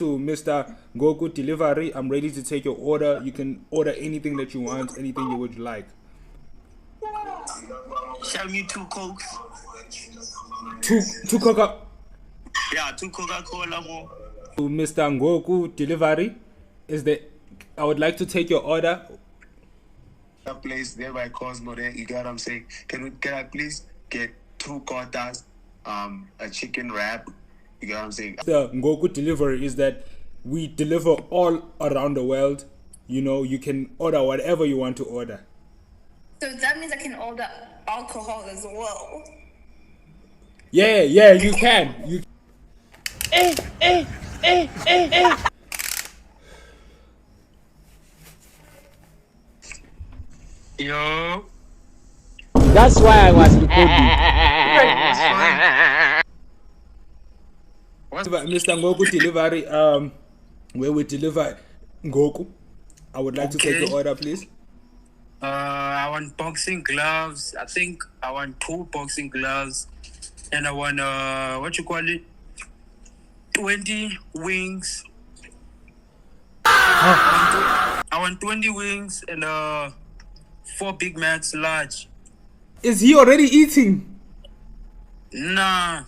To Mr. Ngoku Delivery, I'm ready to take your order. You can order anything that you want, anything you would like. Show me 2 Cokes. Two Coca. Yeah, 2 Coca-Cola more. To Mr. Ngoku Delivery, I would like to take your order. A place there by Cosmo there, you get what I'm saying? Can I please get 2 quarters, a chicken wrap? You get what I'm saying? The Ngoku Delivery is that we deliver all around the world. You know, you can order whatever you want to order. So that means I can order alcohol as well. Yeah, you can. Yo. That's why I was recording. Mr. Ngoku Delivery, where we deliver Ngoku. I would like to take your order, please. I want boxing gloves. I think I want 2 boxing gloves. And I want, 20 wings. I want 20 wings and 4 Big Macs large. Is he already eating? Nah.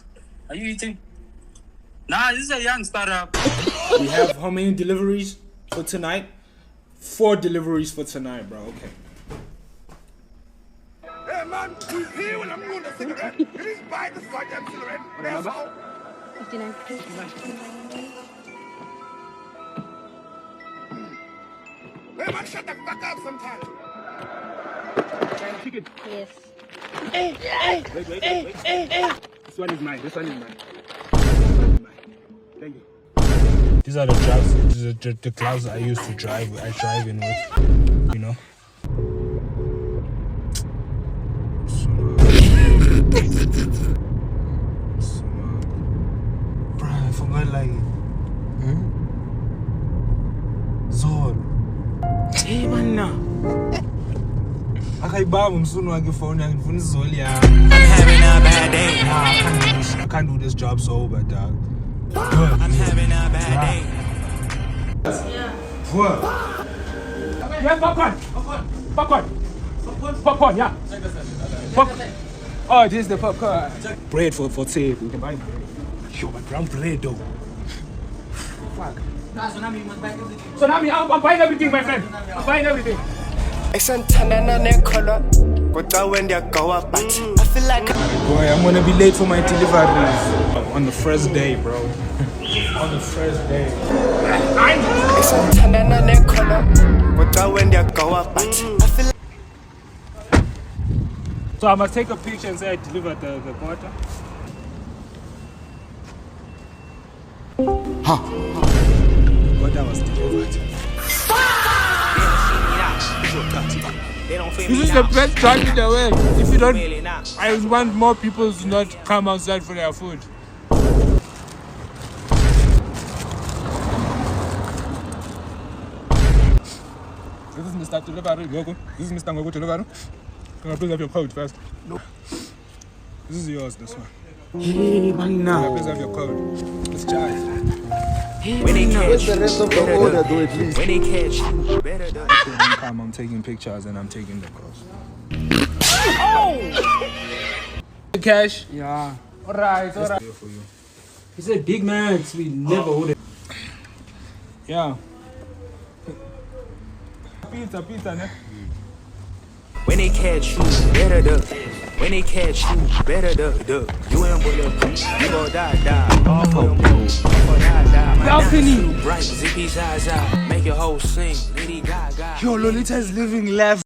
Are you eating? Nah, this is a young startup. We have how many deliveries for tonight? 4 deliveries for tonight, bro. Okay. Hey man, who's here when I'm doing the cigarette? Please buy the goddamn cigarette. That's all. 59. Hey man, shut the fuck up sometime. Chicken. Yes. Wait. This one is mine. Thank you. These are the gloves I used to drive. I drive in with, you know. Bro, I forgot like Zol. Hey man, akaibaba msunu wake phone yakhe Zol ya. I'm having a bad day. I can't do this job sober, dog. I'm having a bad day. What? Yeah, popcorn, yeah. Oh, this is the popcorn. Bread for sale. We can buy bread. Yo, my brown bread though. Fuck. So now I'm buying everything, my friend. I'm buying everything. I feel like Boy, I'm gonna be late for my deliveries. On the first day, bro. On the first day. So I must take a picture and say I delivered the quarter. Quarter was delivered. This is the best drug in the world. If you don't, I want more people to not come outside for their food. This is Mr. Delivery. This is Mr. Ngoku Delivery. Can I please have your code first? No. This is yours, this one. Hey, man, Can I now. please have your code? Let's charge. When they catch the rest of the order, do it, please. When they catch you, better do I'm taking pictures and I'm taking the calls. Cash? Yeah. Alright. Here for you. He said Big Macs, we never ordered. Yeah. Pizza, ne? When they catch you, better duck. When they catch you, better duck. You ain't bulletproof, you gon' die. All for your moves, all for die. Balcony. Bright, zippy zaza, make your whole sing. Lady Gaga. Yo, Lolita is living left.